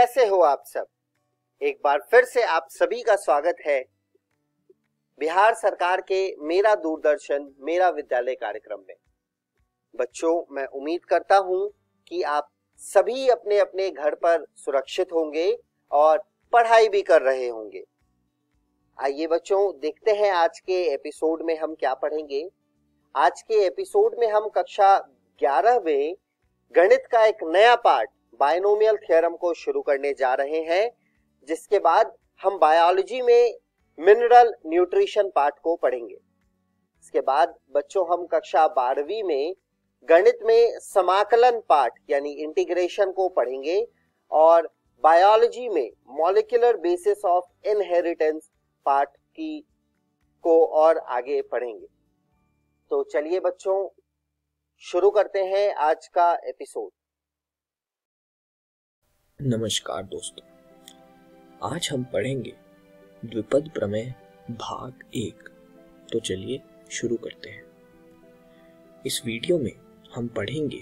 कैसे हो आप सब। एक बार फिर से आप सभी का स्वागत है बिहार सरकार के मेरा दूरदर्शन मेरा विद्यालय कार्यक्रम में। बच्चों, मैं उम्मीद करता हूं कि आप सभी अपने अपने घर पर सुरक्षित होंगे और पढ़ाई भी कर रहे होंगे। आइए बच्चों, देखते हैं आज के एपिसोड में हम क्या पढ़ेंगे। आज के एपिसोड में हम कक्षा 11 में गणित का एक नया पार्ट बायनोमियल थ्योरम को शुरू करने जा रहे हैं, जिसके बाद हम बायोलॉजी में मिनरल न्यूट्रिशन पार्ट को पढ़ेंगे। इसके बाद बच्चों हम कक्षा 12वीं में गणित में समाकलन पार्ट यानी इंटीग्रेशन को पढ़ेंगे और बायोलॉजी में molecular basis of inheritance part को और आगे पढ़ेंगे। तो चलिए बच्चों, शुरू करते हैं आज का एपिसोड। नमस्कार दोस्तों, आज हम पढ़ेंगे द्विपद प्रमेय भाग 1। तो चलिए शुरू करते हैं। इस वीडियो में हम पढ़ेंगे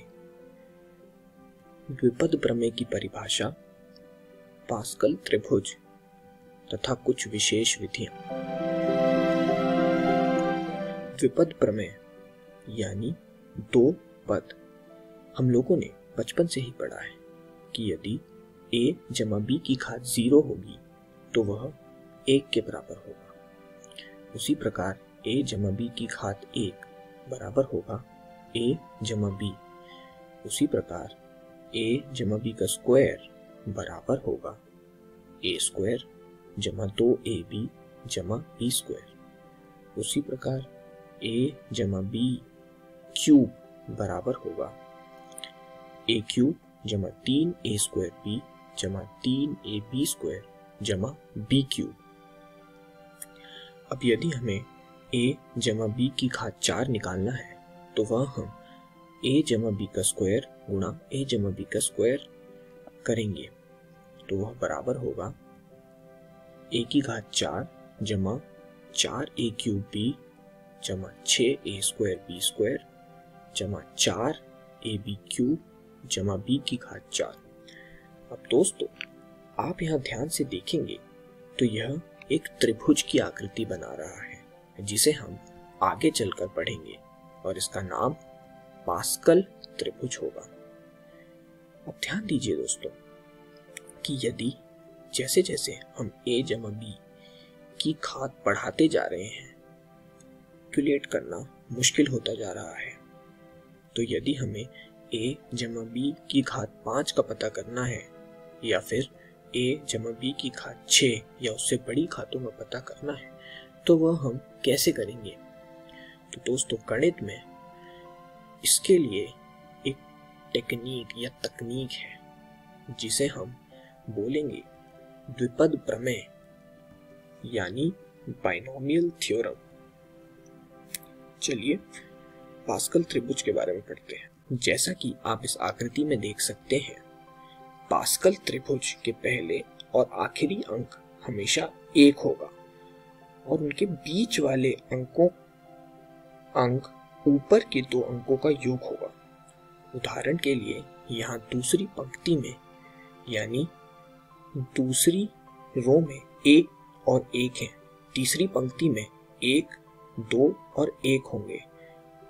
द्विपद प्रमेय की परिभाषा, पास्कल त्रिभुज तथा कुछ विशेष विधियां। द्विपद प्रमेय यानी दो पद। हम लोगों ने बचपन से ही पढ़ा है कि यदि a जमा b की घात 0 होगी तो वह 1 के बराबर होगा। उसी प्रकार a जमा b की घात 1 बराबर होगा a जमा b। उसी प्रकार a जमा b का स्क्वायर बराबर होगा a स्क्वायर जमा 2ab जमा b स्क्वायर। उसी प्रकार a जमा b क्यूब बराबर होगा a क्यूब जमा 3a स्क्वायर b जमा 3ab स्क्वायर जमा b क्यूब। अब यदि हमें a जमा b की घात 4 निकालना है तो वह हम a जमा b का स्क्वायर गुणा a जमा b का स्क्वायर करेंगे, तो वह बराबर होगा a की घात 4 जमा 4a क्यूब b जमा 6a स्क्वायर b स्क्वायर जमा 4ab क्यूब जमा b की घात 4। अब दोस्तों, आप यहाँ ध्यान से देखेंगे तो यह एक त्रिभुज की आकृति बना रहा है, जिसे हम आगे चलकर पढ़ेंगे और इसका नाम पास्कल त्रिभुज होगा। अब ध्यान दीजिए दोस्तों कि यदि जैसे जैसे हम a जमा b की घात बढ़ाते जा रहे हैं, कैलकुलेट करना मुश्किल होता जा रहा है, तो यदि हमें a जमा b की घात 5 का पता करना है या फिर a जमा b की घात 6 या उससे बड़ी घातों का पता करना है, तो वह हम कैसे करेंगे। तो दोस्तों, गणित में इसके लिए एक टेक्निक या तकनीक है जिसे हम बोलेंगे द्विपद प्रमेय यानी बायनोमियल थ्योरम। चलिए पास्कल त्रिभुज के बारे में पढ़ते हैं। जैसा कि आप इस आकृति में देख सकते हैं, पास्कल त्रिभुज के पहले और आखिरी अंक हमेशा 1 होगा और उनके बीच वाले अंक ऊपर के दो अंकों का योग होगा। उदाहरण के लिए यहाँ दूसरी पंक्ति में यानी दूसरी रो में 1 और 1 है, तीसरी पंक्ति में 1, 2 और 1 होंगे,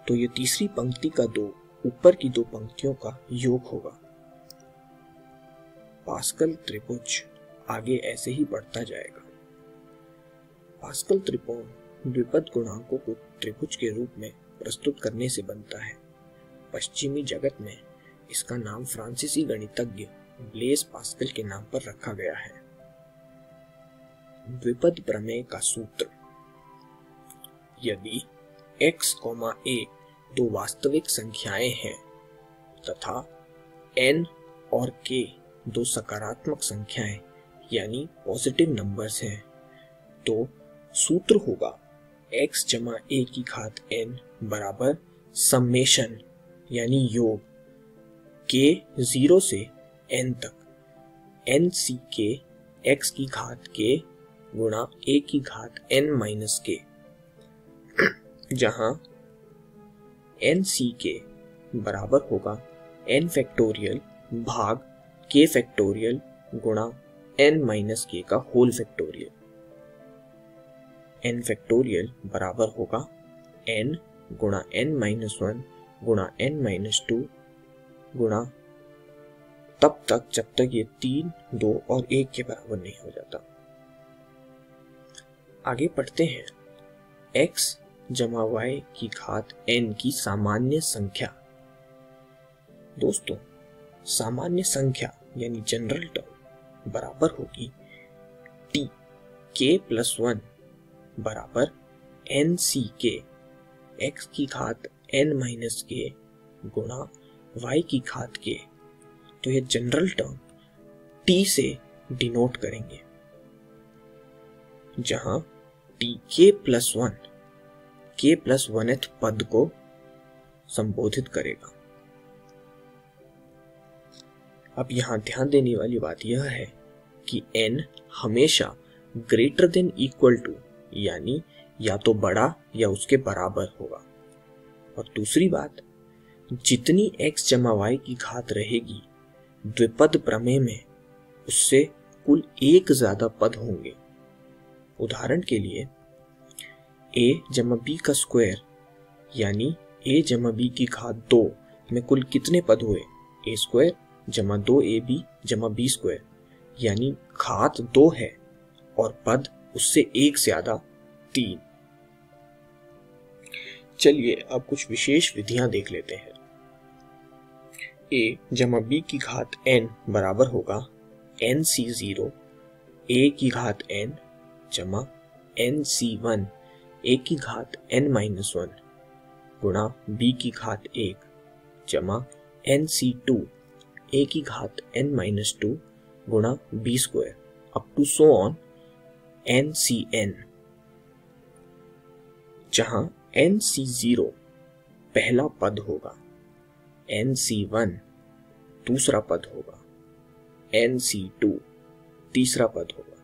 तो ये तीसरी पंक्ति का 2 ऊपर की दो पंक्तियों का योग होगा। पास्कल त्रिभुज आगे ऐसे ही बढ़ता जाएगा। पास्कल त्रिकोण द्विपद गुणांकों को त्रिभुज के रूप में प्रस्तुत करने से बनता है। पश्चिमी जगत में इसका नाम फ्रांसीसी गणितज्ञ ब्लेस पास्कल के नाम पर रखा गया है। द्विपद प्रमेय का सूत्र: यदि x, a दो वास्तविक संख्याएं हैं तथा n और k दो सकारात्मक संख्याएं यानी पॉजिटिव नंबर्स हैं, तो सूत्र होगा x जमा a की घात n बराबर समेशन यानी योग k 0 से n तक n ck x की घात k गुणा a की घात n माइनस k, जहां n ck बराबर होगा n फैक्टोरियल भाग k फैक्टोरियल गुणा n माइनस के का होल फैक्टोरियल। n फैक्टोरियल बराबर होगा n गुणा n माइनस 1 गुणा n माइनस 2 गुणा तब तक जब तक ये 3, 2 और 1 के बराबर नहीं हो जाता। आगे पढ़ते हैं। x जमा y की घात n की सामान्य संख्या। दोस्तों, सामान्य संख्या यानी जनरल टर्म बराबर होगी t k प्लस 1 बराबर n c k x की घात n माइनस k गुणा y की घात k। तो ये जनरल टर्म t से डिनोट करेंगे, जहां t k प्लस 1th पद को संबोधित करेगा। अब यहां ध्यान देने वाली बात यह है कि n हमेशा ग्रेटर देन इक्वल टू यानी या तो बड़ा या उसके बराबर होगा। और दूसरी बात, जितनी x जमा y की घात रहेगी द्विपद प्रमेय में, उससे कुल एक ज्यादा पद होंगे। उदाहरण के लिए a जमा b का स्क्वायर यानी a जमा b की घात 2 में कुल कितने पद हुए? a स्क्वायर जमा 2ab जमा b स्क्वायर, यानी घात 2 है और पद उससे एक ज्यादा 3। चलिए अब कुछ विशेष विधियां देख लेते हैं। a जमा b की घात n बराबर होगा nc0 a की घात n जमा nc1 a की घात n माइनस 1 गुणा b की घात 1 जमा nc2 a की घात n माइनस 2 गुणा b square up to so on ncn, जहां nc0 पहला पद होगा, nc1 दूसरा पद होगा, nc2 तीसरा पद होगा।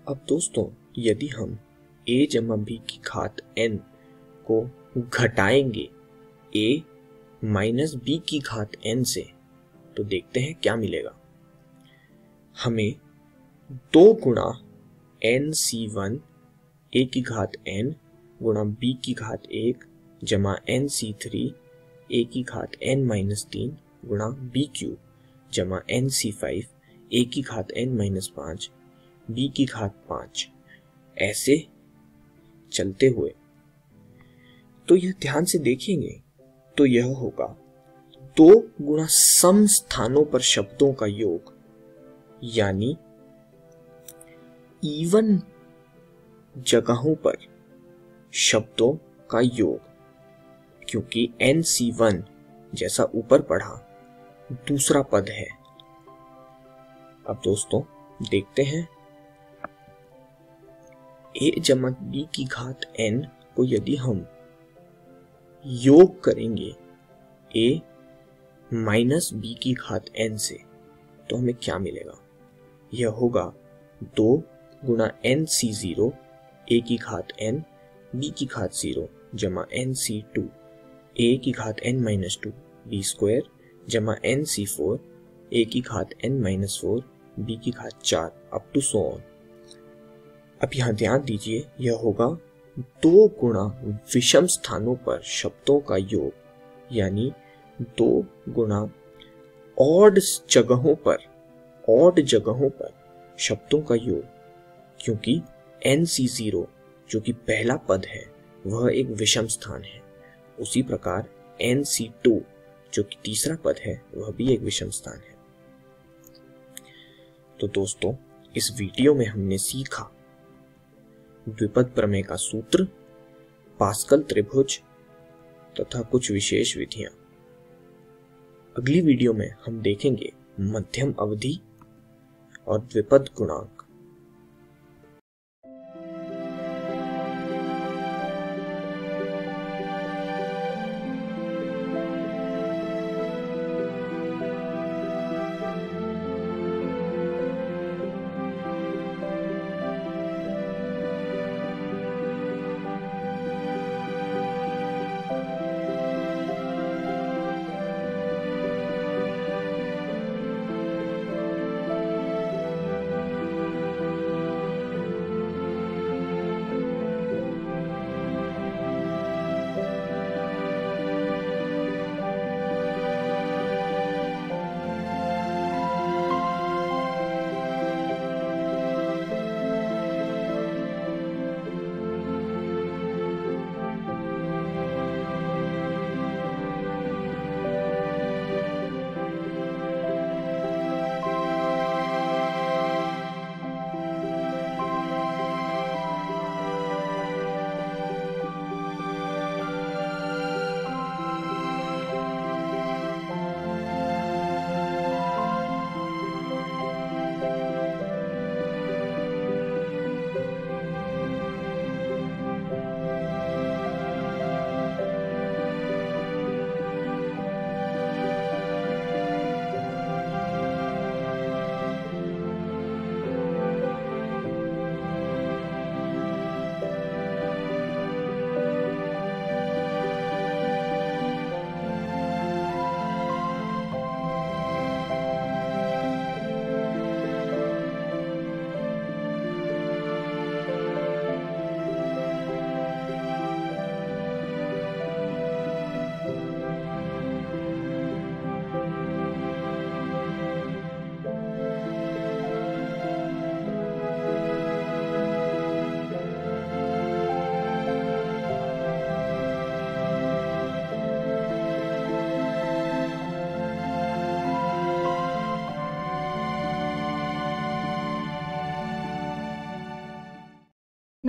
अब दोस्तों, यदि हम a जमा b की घात n को घटाएंगे a माइनस b की घात n से, तो देखते हैं क्या मिलेगा। हमें 2 गुणा nc1 a की घात n गुणा b की घात 1 जमा nc3 a की घात n माइनस 3 गुणा b क्यूब जमा nc5 a की घात n माइनस 5 b की घात 5 ऐसे चलते हुए। तो यह ध्यान से देखेंगे तो यह होगा 2 गुणा सम स्थानों पर शब्दों का योग, यानी इवन जगहों पर शब्दों का योग, क्योंकि nc1 जैसा ऊपर पढ़ा दूसरा पद है। अब दोस्तों देखते हैं, a जमा b की घात n को यदि हम योग करेंगे a माइनस b की घात n से, तो हमें क्या मिलेगा? यह होगा 2 गुणा nc0 a की घात n b की घात 0 जमा nc2 a की घात n माइनस 2 b स्क्वायर जमा nc4 a की घात n माइनस 4 b की घात 4 अप टू सो ऑन। अब यहां ध्यान दीजिए, यह होगा 2 गुणा विषम स्थानों पर शब्दों का योग, यानी 2 गुणा ऑड जगहों पर शब्दों का योग, क्योंकि nc0 जो कि पहला पद है वह एक विषम स्थान है। उसी प्रकार nc2 जो कि तीसरा पद है वह भी एक विषम स्थान है। तो दोस्तों, इस वीडियो में हमने सीखा द्विपद प्रमेय का सूत्र, पास्कल त्रिभुज तथा कुछ विशेष विधियां। अगली वीडियो में हम देखेंगे मध्यम अवधि और द्विपद गुणांक।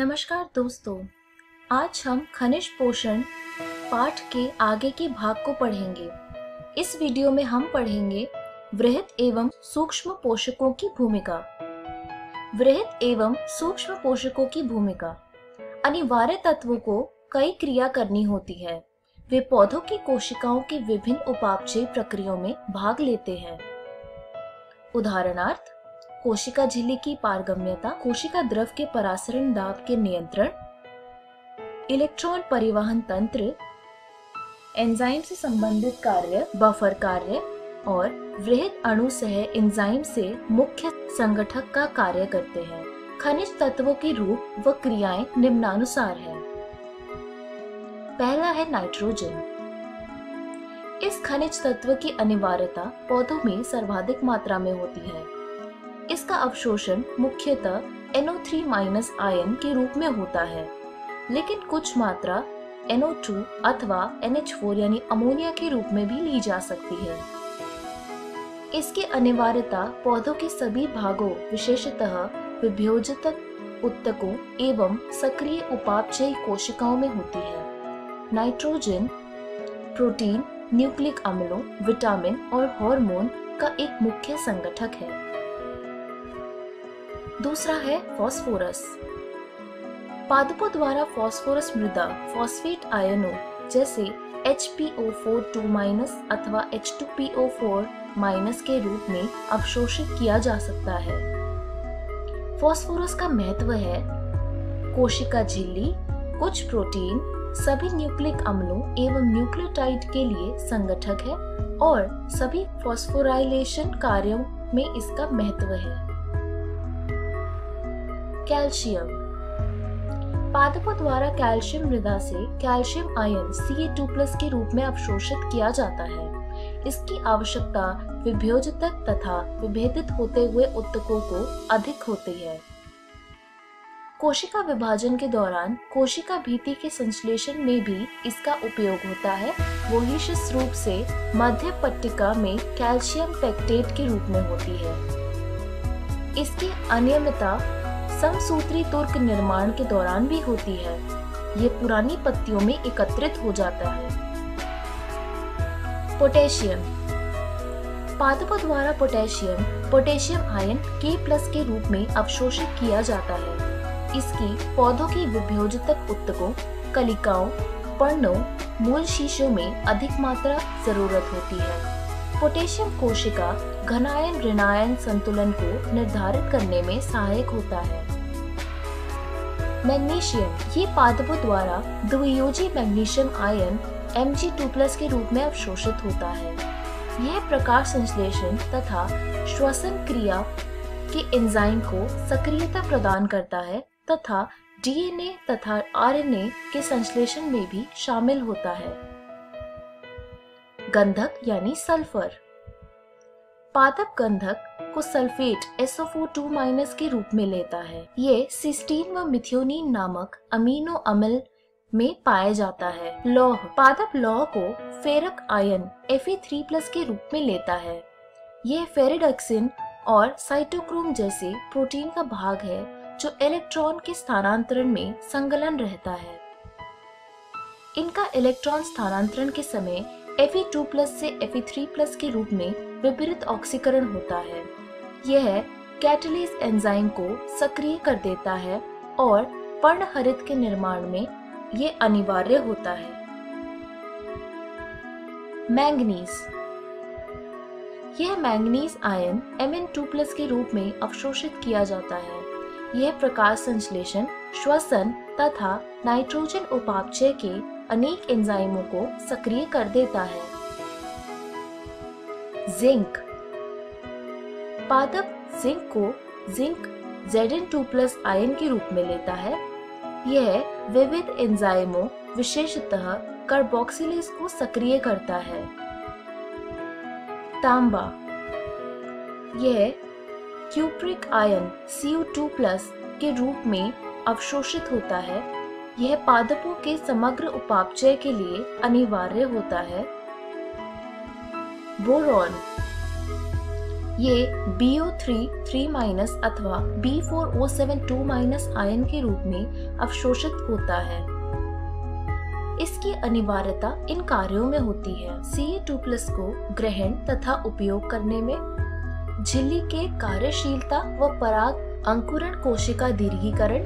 नमस्कार दोस्तों, आज हम खनिज पोषण पाठ के आगे के भाग को पढ़ेंगे। इस वीडियो में हम पढ़ेंगे वृहत एवं सूक्ष्म पोषकों की भूमिका। वृहत एवं सूक्ष्म पोषकों की भूमिका। अनिवार्य तत्वों को कई क्रिया करनी होती है। वे पौधों की कोशिकाओं की विभिन्न उपापचय प्रक्रियाओं में भाग लेते हैं। उदाहरणार्थ, कोशिका झिल्ली की पारगम्यता, कोशिका द्रव के परासरण दाब के नियंत्रण, इलेक्ट्रॉन परिवहन तंत्र, एंजाइम से संबंधित कार्य, बफर कार्य और वृहत अणु सह एंजाइम से मुख्य संगठक का कार्य करते हैं। खनिज तत्वों के रूप व क्रियाएं निम्नानुसार है। पहला है नाइट्रोजन। इस खनिज तत्व की अनिवार्यता पौधों में सर्वाधिक मात्रा में होती है। इसका अवशोषण मुख्यतः NO3- आयन के रूप में होता है, लेकिन कुछ मात्रा NO2 अथवा NH4 यानी अमोनिया के रूप में भी ली जा सकती है। इसकी अनिवार्यता पौधों के सभी भागों, विशेषतः विभोजक उत्तकों एवं सक्रिय उपापचयी कोशिकाओं में होती है। नाइट्रोजन प्रोटीन, न्यूक्लिक अम्लों, विटामिन और हार्मोन का एक मुख्य संगठक है। दूसरा है फास्फोरस। पादपों द्वारा फास्फोरस मृदा फॉस्फेट आयनों जैसे HPO4 अथवा H2PO4- के रूप में अवशोषित किया जा सकता है। फास्फोरस का महत्व है कोशिका झिल्ली, कुछ प्रोटीन, सभी न्यूक्लिक अम्लों एवं न्यूक्लियोटाइड के लिए संगठक है और सभी फॉस्फोराइलेशन कार्यों में इसका महत्व है। कैल्शियम। पादपों द्वारा कैल्शियम मृदा से कैल्शियम आयन Ca2+ के रूप में अवशोषित किया जाता है। इसकी आवश्यकता विभोजक तथा विभेदित होते हुए उत्तकों को अधिक होती है। कोशिका विभाजन के दौरान कोशिका भित्ति के संश्लेषण में भी इसका उपयोग होता है। वो विशेष रूप से मध्य पट्टिका में कैल्शियम पेक्टेट के रूप में होती है। इसकी अनियमितता समसूत्री तुर्क निर्माण के दौरान भी होती है। ये पुरानी पत्तियों में एकत्रित हो जाता है। पोटेशियम। पादपों द्वारा पोटेशियम आयन K+ के रूप में अवशोषित किया जाता है। इसकी पौधों की विभोजक उत्तकों, कलिकाओं, पर्णों, मूल शीशों में अधिक मात्रा जरूरत होती है। पोटेशियम कोशिका घनायन ऋणायन संतुलन को निर्धारित करने में सहायक होता है। मैग्नीशियम। ये पादपों द्वारा द्वियोजी मैग्नीशियम आयन Mg2+ के रूप में अवशोषित होता है। यह प्रकाश संश्लेषण तथा श्वसन क्रिया के एंजाइम को सक्रियता प्रदान करता है तथा DNA तथा RNA के संश्लेषण में भी शामिल होता है। गंधक यानी सल्फर। पादप गंधक को सल्फेट SO4 के रूप में लेता है। ये सिस्टीन व मिथियोनिन नामक अमीनो अम्ल में पाया जाता है। लौह। पादप लौह को फेरक आयन Fe3+ के रूप में लेता है। यह फेरिडक्सिन और साइटोक्रोम जैसे प्रोटीन का भाग है जो इलेक्ट्रॉन के स्थानांतरण में संलग्न रहता है। इनका इलेक्ट्रॉन स्थानांतरण के समय Fe2+ से Fe3+ के रूप में विपरीत ऑक्सीकरण होता है। यह कैटलेज एंजाइम को सक्रिय कर देता है और पर्णहरित के निर्माण में ये अनिवार्य होता है। मैंगनीज। यह मैंगनीज आयन Mn2+ के रूप में अवशोषित किया जाता है। यह प्रकाश संश्लेषण, श्वसन तथा नाइट्रोजन उपापचय के अनेक एंजाइमों को सक्रिय कर देता है। जिंक। पादप जिंक को जिंक Zn2+ आयन के रूप में लेता है। यह विविध एंजाइमों, विशेषतः कार्बोक्सिलेज को सक्रिय करता है। तांबा। यह क्यूप्रिक आयन Cu2+ के रूप में अवशोषित होता है। यह पादपों के समग्र उपापचय के लिए अनिवार्य होता है। बोरॉन। ये BO3 अथवा B4072- आयन के रूप में अवशोषित होता है। इसकी अनिवार्यता इन कार्यों में होती है: Ca2+ को ग्रहण तथा उपयोग करने में, झिल्ली के कार्यशीलता व पराग अंकुरण, कोशिका दीर्घीकरण,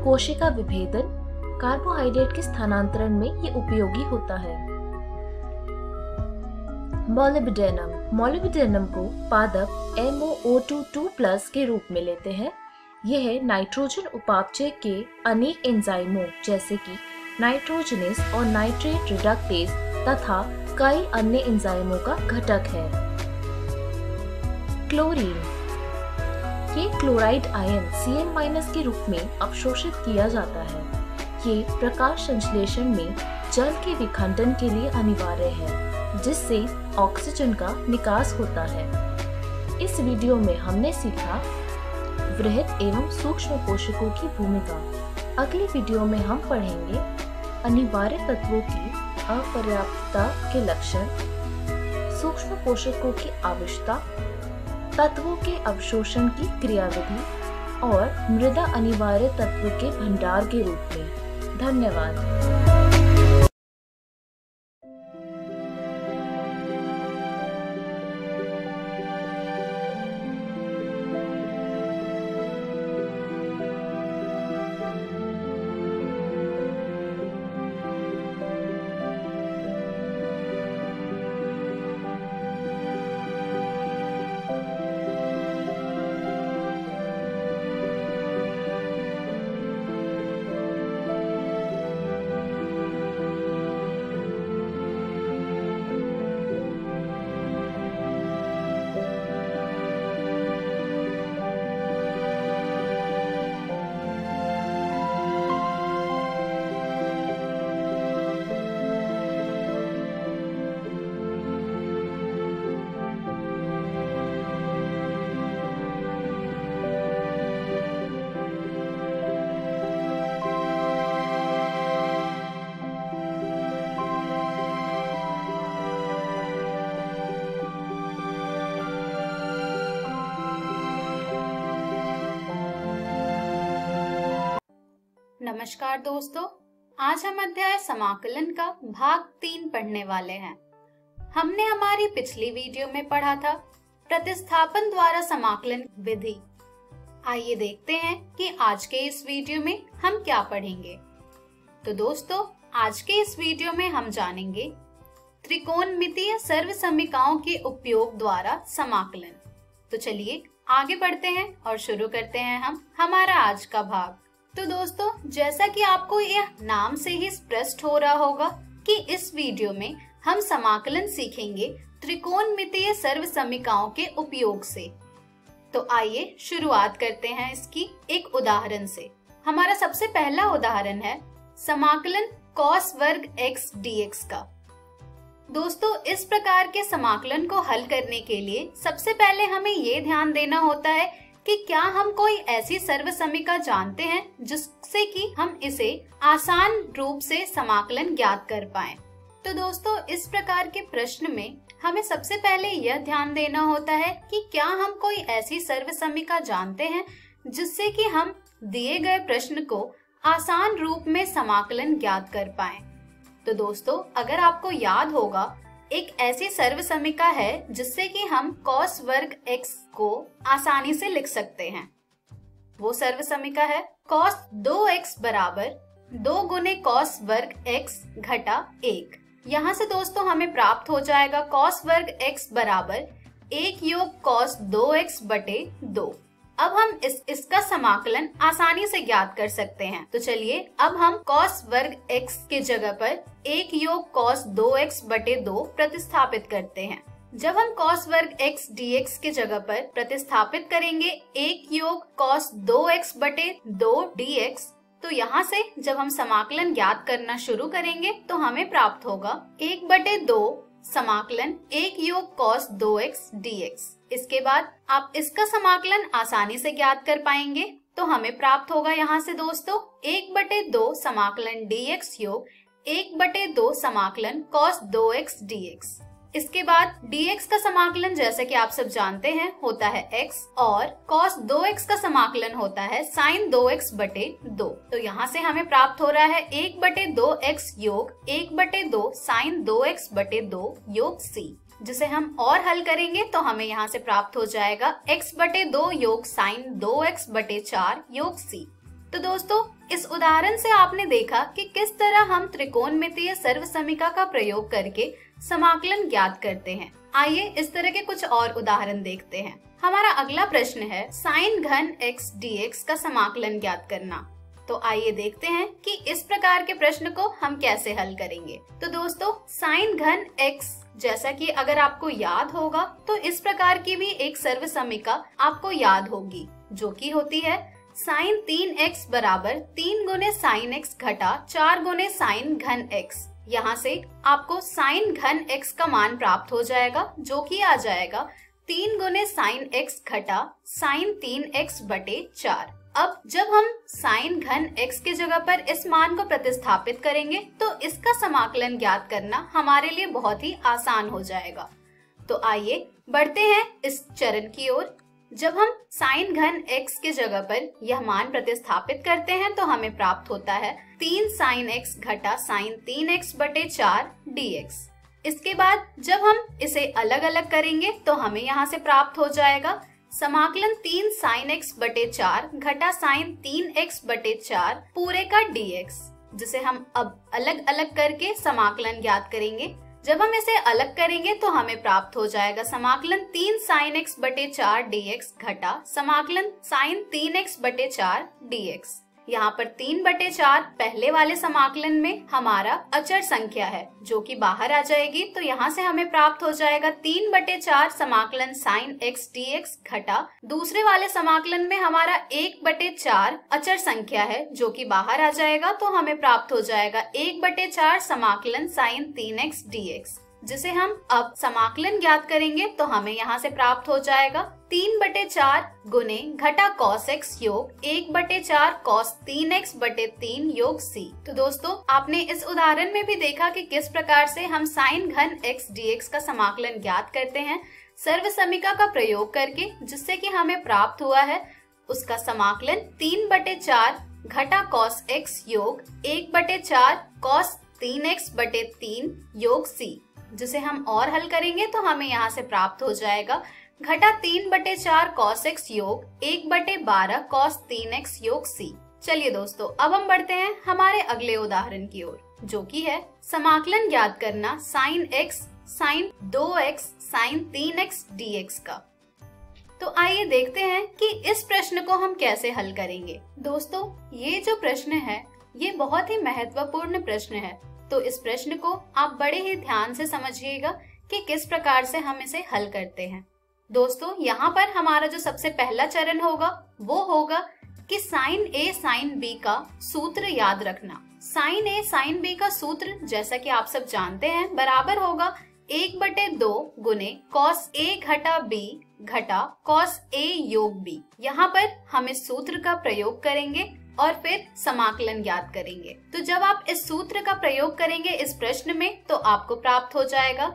कोशिका विभेदन, कार्बोहाइड्रेट के स्थानांतरण में ये उपयोगी होता है। मोलिब्डेनम को पादप MoO2 के रूप में लेते हैं। यह नाइट्रोजन उपापचय के अनेक एंजाइमों जैसे कि नाइट्रोजनेस और नाइट्रेट रिडक्टेज तथा कई अन्य एंजाइमों का घटक है। क्लोरीन, ये क्लोराइड आयन Cl- के रूप में अवशोषित किया जाता है। ये प्रकाश संश्लेषण में जल के विखंडन के लिए अनिवार्य है, जिससे ऑक्सीजन का निकास होता है। इस वीडियो में हमने सीखा वृहद एवं सूक्ष्म पोषकों की भूमिका। अगली वीडियो में हम पढ़ेंगे अनिवार्य तत्वों की अपर्याप्तता के लक्षण, सूक्ष्म पोषकों की आवश्यकता, तत्वों के अवशोषण की क्रियाविधि और मृदा अनिवार्य तत्व के भंडार के रूप में। धन्यवाद। नमस्कार दोस्तों, आज हम अध्याय समाकलन का भाग 3 पढ़ने वाले हैं। हमने हमारी पिछली वीडियो में पढ़ा था प्रतिस्थापन द्वारा समाकलन विधि। आइए देखते हैं कि आज के इस वीडियो में हम क्या पढ़ेंगे। तो दोस्तों, आज के इस वीडियो में हम जानेंगे त्रिकोणमितीय सर्वसमीकाओं के उपयोग द्वारा समाकलन। तो चलिए आगे बढ़ते हैं और शुरू करते हैं हम हमारा आज का भाग। तो दोस्तों, जैसा कि आपको यह नाम से ही स्पष्ट हो रहा होगा कि इस वीडियो में हम समाकलन सीखेंगे त्रिकोणमितीय सर्वसमीकाओं के उपयोग से। तो आइए शुरुआत करते हैं इसकी एक उदाहरण से। हमारा सबसे पहला उदाहरण है समाकलन cos वर्ग x dx का। दोस्तों, इस प्रकार के समाकलन को हल करने के लिए सबसे पहले हमें ये ध्यान देना होता है कि क्या हम कोई ऐसी सर्वसमीका जानते हैं जिससे कि हम इसे आसान रूप से समाकलन ज्ञात कर पाएं। तो दोस्तों, इस प्रकार के प्रश्न में हमें सबसे पहले यह ध्यान देना होता है कि क्या हम कोई ऐसी सर्वसमीका जानते हैं जिससे कि हम दिए गए प्रश्न को आसान रूप में समाकलन ज्ञात कर पाएं। तो दोस्तों, अगर आपको याद होगा, एक ऐसी सर्वसमीका है जिससे कि हम cos वर्ग x को आसानी से लिख सकते हैं। वो सर्वसमीका है cos 2x बराबर 2 गुने cos वर्ग x घटा 1। यहाँ से दोस्तों हमें प्राप्त हो जाएगा cos वर्ग x बराबर 1 योग cos 2x बटे 2। अब हम इसका समाकलन आसानी से ज्ञात कर सकते हैं। तो चलिए अब हम cos वर्ग x के जगह पर 1 योग cos 2x बटे 2 प्रतिस्थापित करते हैं। जब हम cos वर्ग x dx के जगह पर प्रतिस्थापित करेंगे 1 योग cos 2x बटे 2 dx, तो यहाँ से जब हम समाकलन ज्ञात करना शुरू करेंगे तो हमें प्राप्त होगा 1 बटे 2 समाकलन 1 योग cos 2x dx। इसके बाद आप इसका समाकलन आसानी से ज्ञात कर पाएंगे। तो हमें प्राप्त होगा यहाँ से दोस्तों 1 बटे 2 समाकलन dx योग 1 बटे 2 समाकलन cos 2x dx। इसके बाद dx का समाकलन जैसे कि आप सब जानते हैं होता है x और cos 2x का समाकलन होता है sin 2x बटे 2। तो यहाँ से हमें प्राप्त हो रहा है 1/2x योग 1/2 sin 2x बटे 2 योग c, जिसे हम और हल करेंगे तो हमें यहाँ से प्राप्त हो जाएगा x/2 योग sin 2x बटे 4 योग c। तो दोस्तों इस उदाहरण से आपने देखा कि किस तरह हम त्रिकोणमितीय सर्वसमीका का प्रयोग करके समाकलन ज्ञात करते हैं। आइए इस तरह के कुछ और उदाहरण देखते हैं। हमारा अगला प्रश्न है sin घन x dx का समाकलन ज्ञात करना। तो आइए देखते हैं कि इस प्रकार के प्रश्न को हम कैसे हल करेंगे। तो दोस्तों sin घन x, जैसा कि अगर आपको याद होगा तो इस प्रकार की भी एक सर्वसमीका आपको याद होगी, जो कि होती है sin 3x बराबर 3 गुने sin x घटा 4 गुने sin घन x। यहाँ से आपको sin घन x का मान प्राप्त हो जाएगा, जो कि आ जाएगा 3 गुने sin x घटा sin 3x बटे 4। अब जब हम sin घन x के जगह पर इस मान को प्रतिस्थापित करेंगे तो इसका समाकलन ज्ञात करना हमारे लिए बहुत ही आसान हो जाएगा। तो आइए बढ़ते हैं इस चरण की ओर। जब हम sin घन x के जगह पर यह मान प्रतिस्थापित करते हैं तो हमें प्राप्त होता है 3 sin x घटा sin 3x बटे 4 dx। इसके बाद जब हम इसे अलग अलग करेंगे तो हमें यहाँ से प्राप्त हो जाएगा समाकलन 3 sin x बटे 4 घटा sin 3x बटे 4 पूरे का dx, जिसे हम अब अलग अलग करके समाकलन ज्ञात करेंगे। जब हम इसे अलग करेंगे तो हमें प्राप्त हो जाएगा समाकलन 3 sin x बटे 4 dx घटा समाकलन sin 3x बटे 4 dx। यहाँ पर 3/4 पहले वाले समाकलन में हमारा अचर संख्या है, जो कि बाहर आ जाएगी। तो यहाँ से हमें प्राप्त हो जाएगा 3/4 समाकलन sin x dx घटा दूसरे वाले समाकलन में हमारा 1/4 अचर संख्या है, जो कि बाहर आ जाएगा। तो हमें प्राप्त हो जाएगा 1/4 समाकलन sin 3x dx, जिसे हम अब समाकलन ज्ञात करेंगे तो हमें यहाँ से प्राप्त हो जाएगा 3/4 गुने घटा cos x योग 1/4 cos 3x बटे 3 योग c। तो दोस्तों आपने इस उदाहरण में भी देखा कि किस प्रकार से हम sin घन x dx का समाकलन ज्ञात करते हैं सर्वसमीका का प्रयोग करके, जिससे कि हमें प्राप्त हुआ है उसका समाकलन 3/4 घटा cos x योग 1/4 cos 3x बटे 3 योग c, जिसे हम और हल करेंगे तो हमें यहाँ से प्राप्त हो जाएगा घटा 3/4 cos x योग 1/12 cos 3x योग c। चलिए दोस्तों अब हम बढ़ते हैं हमारे अगले उदाहरण की ओर, जो कि है समाकलन ज्ञात करना sin x sin 2x sin 3x dx का। तो आइए देखते हैं कि इस प्रश्न को हम कैसे हल करेंगे। दोस्तों ये जो प्रश्न है ये बहुत ही महत्वपूर्ण प्रश्न है, तो इस प्रश्न को आप बड़े ही ध्यान से समझिएगा कि किस प्रकार से हम इसे हल करते हैं। दोस्तों यहाँ पर हमारा जो सबसे पहला चरण होगा वो होगा कि sin a sin b का सूत्र याद रखना। sin a sin b का सूत्र जैसा कि आप सब जानते हैं बराबर होगा 1/2 गुने cos a घटा b घटा cos a योग b। यहाँ पर हम इस सूत्र का प्रयोग करेंगे और फिर समाकलन ज्ञात करेंगे। तो जब आप इस सूत्र का प्रयोग करेंगे इस प्रश्न में तो आपको प्राप्त हो जाएगा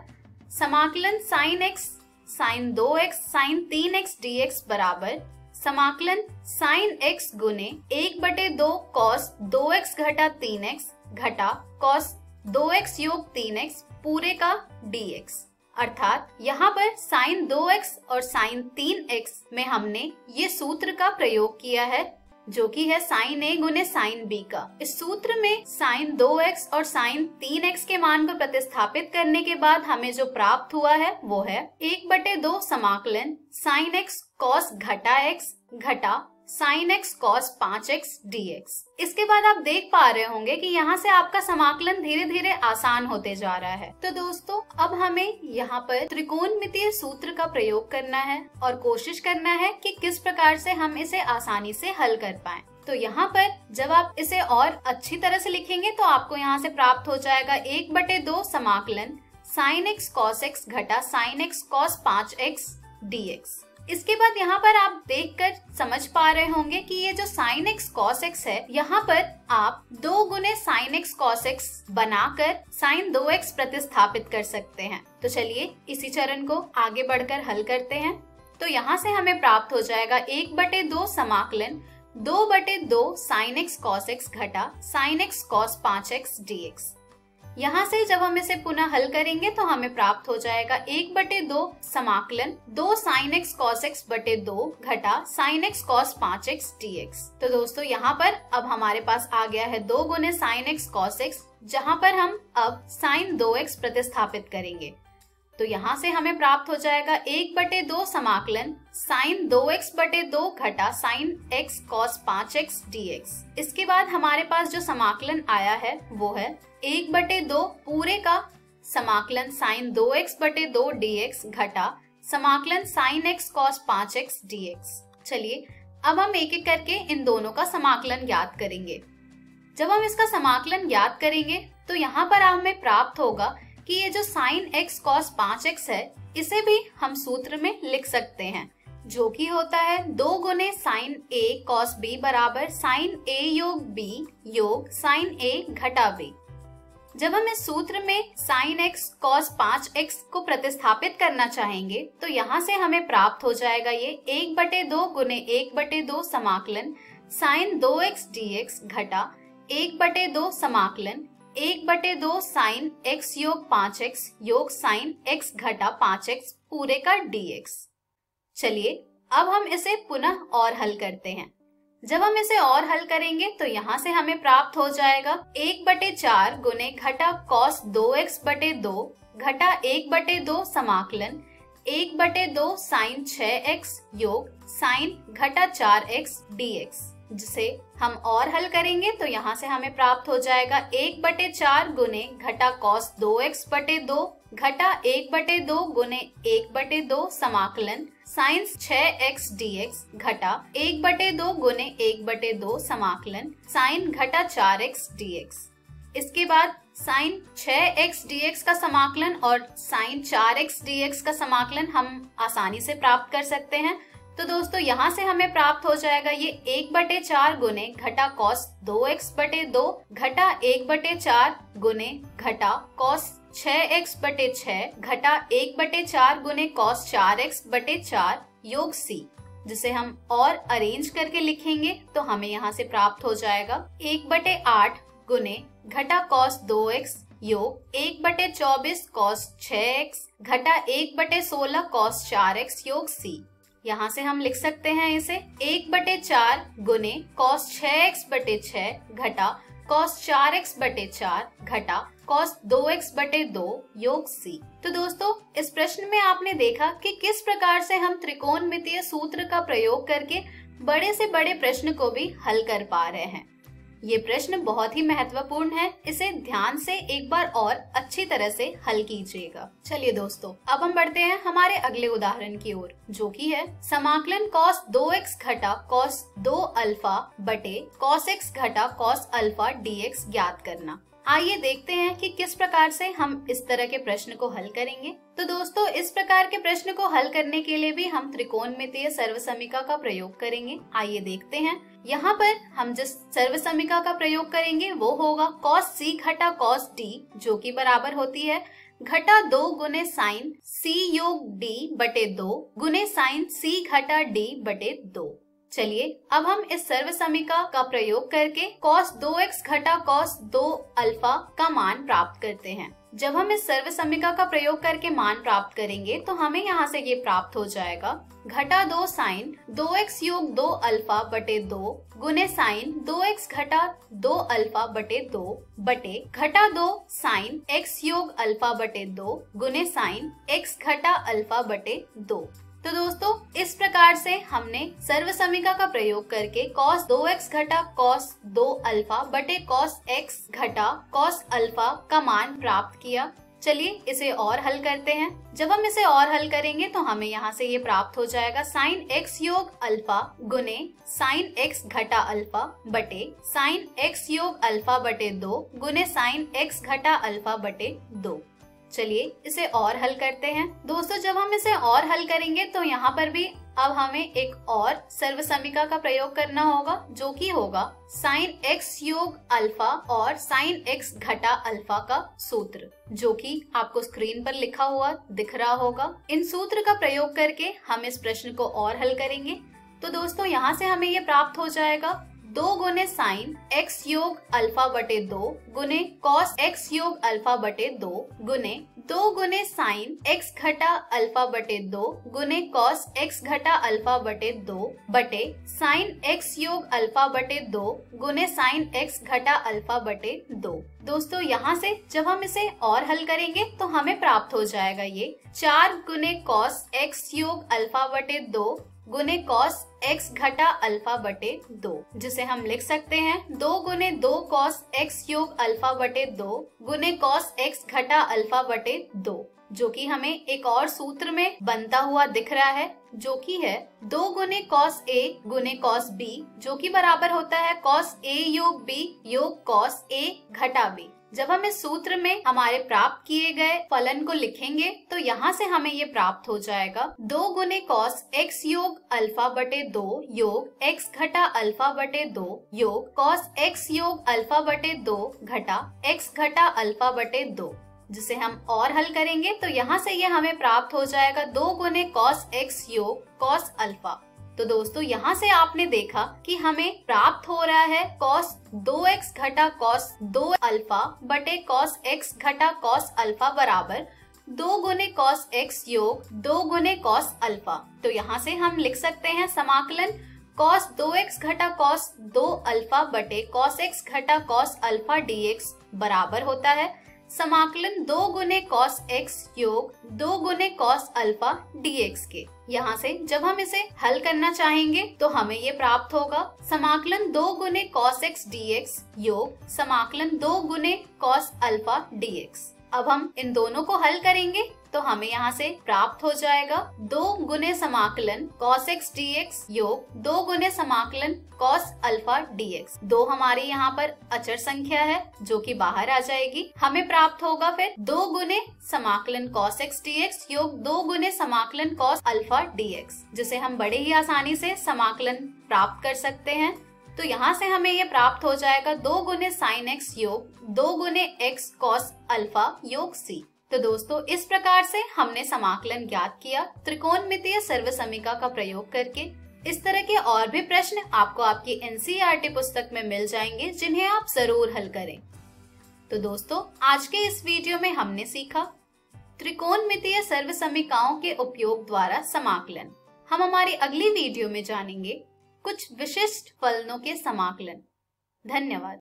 समाकलन sin x sin 2x sin 3x dx बराबर समाकलन sin x गुने 1/2 cos 2x घटा 3x घटा cos 2x योग 3x पूरे का dx। अर्थात यहाँ पर sin 2x और sin 3x में हमने ये सूत्र का प्रयोग किया है, जो कि है sin a गुने sin b का। इस सूत्र में sin 2x और sin 3x के मान को प्रतिस्थापित करने के बाद हमें जो प्राप्त हुआ है वो है 1/2 समाकलन sin x cos घटा x घटा sin x cos 5x dx। इसके बाद आप देख पा रहे होंगे कि यहाँ से आपका समाकलन धीरे धीरे आसान होते जा रहा है। तो दोस्तों अब हमें यहाँ पर त्रिकोणमितीय सूत्र का प्रयोग करना है और कोशिश करना है कि किस प्रकार से हम इसे आसानी से हल कर पाएं। तो यहाँ पर जब आप इसे और अच्छी तरह से लिखेंगे तो आपको यहाँ से प्राप्त हो जाएगा 1/2 समाकलन sin x cos x घटा sin x cos 5x dx। इसके बाद यहाँ पर आप देखकर समझ पा रहे होंगे कि ये जो sin x cos x है, यहाँ पर आप 2 गुने sin x cos x बनाकर sin 2x प्रतिस्थापित कर सकते हैं। तो चलिए इसी चरण को आगे बढ़कर हल करते हैं। तो यहाँ से हमें प्राप्त हो जाएगा 1/2 समाकलन 2/2 sin x cos x घटा sin x cos 5x dx। यहाँ से जब हम इसे पुनः हल करेंगे तो हमें प्राप्त हो जाएगा 1/2 समाकलन 2 sin x cos x बटे 2 घटा sin x cos 5x dx। तो दोस्तों यहाँ पर अब हमारे पास आ गया है 2 गुने sin x cos x, जहाँ पर हम अब sin 2x प्रतिस्थापित करेंगे। तो यहाँ से हमें प्राप्त हो जाएगा 1/2 समाकलन sin 2x बटे 2 घटा sin x cos 5x dx। इसके बाद हमारे पास जो समाकलन आया है वो है 1/2 पूरे का समाकलन sin 2x बटे 2 dx घटा समाकलन sin x cos 5x dx। चलिए अब हम एक एक करके इन दोनों का समाकलन ज्ञात करेंगे। जब हम इसका समाकलन ज्ञात करेंगे तो यहाँ पर हमें प्राप्त होगा कि ये जो sin x cos 5x है, इसे भी हम सूत्र में लिख सकते हैं, जो कि होता है 2 गुने sin a cos b बराबर sin a योग b योग sin a घटा b। जब हम इस सूत्र में sin x cos 5x को प्रतिस्थापित करना चाहेंगे तो यहाँ से हमें प्राप्त हो जाएगा ये 1/2 गुने 1/2 समाकलन sin 2x dx घटा 1/2 समाकलन 1/2 sin x योग 5x योग sin x घटा 5x पूरे का dx। चलिए अब हम इसे पुनः और हल करते हैं। जब हम इसे और हल करेंगे तो यहाँ से हमें प्राप्त हो जाएगा 1/4 गुने घटा cos 2x बटे 2 घटा 1/2 समाकलन 1/2 sin 6x योग sin घटा 4x dx। जिसे हम और हल करेंगे तो यहाँ से हमें प्राप्त हो जाएगा 1/4 गुने घटा cos 2x बटे 2 घटा 1/2 गुने 1/2 समाकलन sin 6x dx घटा 1/2 गुने 1/2 समाकलन sin घटा 4x dx। इसके बाद sin 6x dx का समाकलन और sin 4x dx का समाकलन हम आसानी से प्राप्त कर सकते हैं। तो दोस्तों यहाँ से हमें प्राप्त हो जाएगा ये 1/4 गुने घटा cos 2x बटे 2 घटा 1/4 गुने घटा cos 6x बटे 6 घटा 1/4 गुने cos 4x बटे 4 योग c। जिसे हम और अरेंज करके लिखेंगे तो हमें यहाँ से प्राप्त हो जाएगा 1/8 गुने घटा cos 2x योग 1/24 cos 6x घटा 1/16 cos 4x योग c। यहाँ से हम लिख सकते हैं इसे 1/4 गुने cos 6x बटे 6 घटा cos 4x बटे 4 घटा cos 2x बटे 2 योग c। तो दोस्तों इस प्रश्न में आपने देखा कि किस प्रकार से हम त्रिकोणमितीय सूत्र का प्रयोग करके बड़े से बड़े प्रश्न को भी हल कर पा रहे हैं। ये प्रश्न बहुत ही महत्वपूर्ण है, इसे ध्यान से एक बार और अच्छी तरह से हल कीजिएगा। चलिए दोस्तों अब हम बढ़ते हैं हमारे अगले उदाहरण की ओर, जो कि है समाकलन cos 2x घटा cos 2 अल्फा बटे cos x घटा cos अल्फा dx ज्ञात करना। आइए देखते हैं कि किस प्रकार से हम इस तरह के प्रश्न को हल करेंगे। तो दोस्तों इस प्रकार के प्रश्न को हल करने के लिए भी हम त्रिकोणमितीय सर्वसमीका का प्रयोग करेंगे। आइए देखते हैं। यहाँ पर हम जिस सर्वसमीका का प्रयोग करेंगे वो होगा cos c घटा cos d, जो कि बराबर होती है घटा 2 गुने sin c योग d बटे 2 गुने sin c घटा d बटे 2। चलिए अब हम इस सर्वसमीका का प्रयोग करके cos 2x घटा cos 2 अल्फा का मान प्राप्त करते हैं। जब हम इस सर्वसमीका का प्रयोग करके मान प्राप्त करेंगे तो हमें यहाँ से ये प्राप्त हो जाएगा घटा 2 sin 2x योग 2 अल्फा बटे 2 गुने sin 2x घटा 2 अल्फा बटे 2 बटे घटा 2 sin x योग अल्फा बटे 2 गुने sin x घटा अल्फा बटे 2। तो दोस्तों इस प्रकार से हमने सर्वसमीका का प्रयोग करके cos 2x घटा cos 2 अल्फा बटे cos x घटा cos अल्फा का मान प्राप्त किया। चलिए इसे और हल करते हैं। जब हम इसे और हल करेंगे तो हमें यहाँ से ये प्राप्त हो जाएगा sin x योग अल्फा गुने sin x घटा अल्फा बटे sin x योग अल्फा बटे 2 गुने sin x घटा अल्फा बटे 2। चलिए इसे और हल करते हैं। दोस्तों जब हम इसे और हल करेंगे तो यहाँ पर भी अब हमें एक और सर्वसमीका का प्रयोग करना होगा, जो कि होगा साइन x योग अल्फा और साइन x घटा अल्फा का सूत्र, जो कि आपको स्क्रीन पर लिखा हुआ दिख रहा होगा। इन सूत्र का प्रयोग करके हम इस प्रश्न को और हल करेंगे। तो दोस्तों यहाँ से हमें ये प्राप्त हो जाएगा 2 गुने साइन x योग अल्फा बटे 2 गुने कॉस x योग अल्फा बटे 2 गुने 2 गुने साइन x घटा अल्फा बटे 2 गुने कॉस x घटा अल्फा बटे 2 बटे साइन x योग अल्फा बटे 2 गुने साइन x घटा अल्फा बटे 2। दोस्तों यहाँ से जब हम इसे और हल करेंगे तो हमें प्राप्त हो जाएगा ये 4 गुने कॉस x योग अल्फा बटे 2 गुने कॉस x घटा अल्फा बटे 2, जिसे हम लिख सकते हैं 2 गुने 2 कॉस x योग अल्फा बटे 2 गुने कॉस x घटा अल्फा बटे 2, जो कि हमें एक और सूत्र में बनता हुआ दिख रहा है, जो कि है 2 गुने कॉस a गुने कॉस b, जो कि बराबर होता है कॉस a योग b योग कॉस a घटा b। जब हम इस सूत्र में हमारे प्राप्त किए गए फलन को लिखेंगे तो यहाँ से हमें ये प्राप्त हो जाएगा 2 गुने कॉस x योग अल्फा बटे 2 योग x घटा अल्फा बटे 2 योग कॉस x योग अल्फा बटे 2 घटा x घटा अल्फा बटे 2, जिसे हम और हल करेंगे तो यहाँ से ये हमें प्राप्त हो जाएगा 2 गुने कॉस x योग कॉस अल्फा। तो दोस्तों यहाँ से आपने देखा कि हमें प्राप्त हो रहा है कॉस 2x घटा कॉस 2 अल्फा बटे कॉस x घटा कॉस अल्फा बराबर 2 गुने कॉस x योग 2 गुने कॉस अल्फा। तो यहाँ से हम लिख सकते हैं समाकलन कॉस 2x घटा कॉस 2 अल्फा बटे कॉस x घटा कॉस अल्फा dx बराबर होता है समाकलन 2 गुने कॉस x योग 2 गुने कॉस अल्फा dx के। यहाँ से जब हम इसे हल करना चाहेंगे तो हमें ये प्राप्त होगा समाकलन 2 गुने कॉस x dx योग समाकलन 2 गुने कॉस अल्फा dx। अब हम इन दोनों को हल करेंगे तो हमें यहाँ से प्राप्त हो जाएगा 2 गुने समाकलन cos x dx योग 2 गुने समाकलन cos अल्फा dx। 2 हमारी यहाँ पर अचर संख्या है जो कि बाहर आ जाएगी। हमें प्राप्त होगा फिर 2 गुने समाकलन cos x dx योग 2 गुने समाकलन cos अल्फा dx, जिसे हम बड़े ही आसानी से समाकलन प्राप्त कर सकते हैं। तो यहाँ से हमें ये प्राप्त हो जाएगा 2 गुने साइन x योग 2 गुने x cos अल्फा योग c। तो दोस्तों इस प्रकार से हमने समाकलन ज्ञात किया त्रिकोणमितीय सर्वसमीका का प्रयोग करके। इस तरह के और भी प्रश्न आपको आपकी NCERT पुस्तक में मिल जाएंगे, जिन्हें आप जरूर हल करें। तो दोस्तों आज के इस वीडियो में हमने सीखा त्रिकोणमितीय सर्वसमीकाओं के उपयोग द्वारा समाकलन। हम हमारी अगली वीडियो में जानेंगे कुछ विशिष्ट फलनों के समाकलन। धन्यवाद।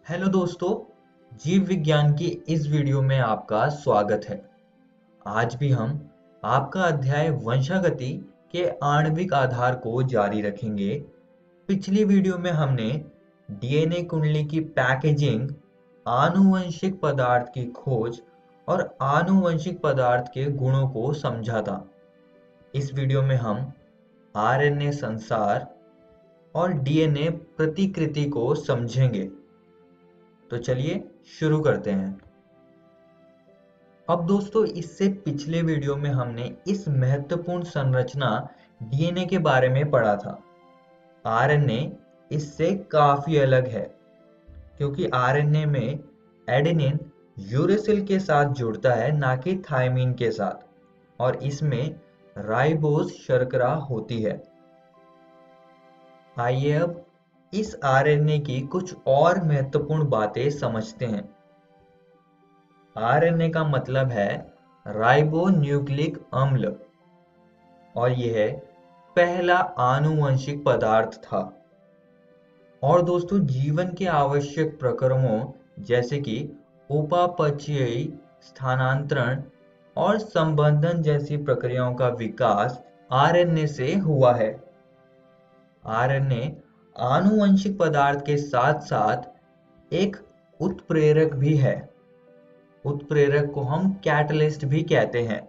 हेलो दोस्तों, जीव विज्ञान की इस वीडियो में आपका स्वागत है। आज भी हम आपका अध्याय वंशागति के आणविक आधार को जारी रखेंगे। पिछली वीडियो में हमने डीएनए कुंडली की पैकेजिंग, आनुवंशिक पदार्थ की खोज और आनुवंशिक पदार्थ के गुणों को समझा था। इस वीडियो में हम आरएनए संसार और डीएनए प्रतिकृति को समझेंगे। तो चलिए शुरू करते हैं। अब दोस्तों इससे पिछले वीडियो में हमने इस महत्वपूर्ण संरचना डीएनए के बारे में पढ़ा था। आरएनए इससे काफी अलग है, क्योंकि आरएनए में एडेनिन यूरेसिल के साथ जुड़ता है, ना कि थायमीन के साथ, और इसमें राइबोज शर्करा होती है। आइए अब इस आरएनए की कुछ और महत्वपूर्ण बातें समझते हैं। आरएनए का मतलब है राइबोन्यूक्लिक अम्ल, और यह पहला आनुवंशिक पदार्थ था। और दोस्तों जीवन के आवश्यक प्रक्रमों जैसे कि उपापचयी स्थानांतरण और संबंधन जैसी प्रक्रियाओं का विकास आरएनए से हुआ है। आरएनए आनुवंशिक पदार्थ के साथ साथ एक उत्प्रेरक भी है। उत्प्रेरक को हम कैटलिस्ट भी कहते हैं।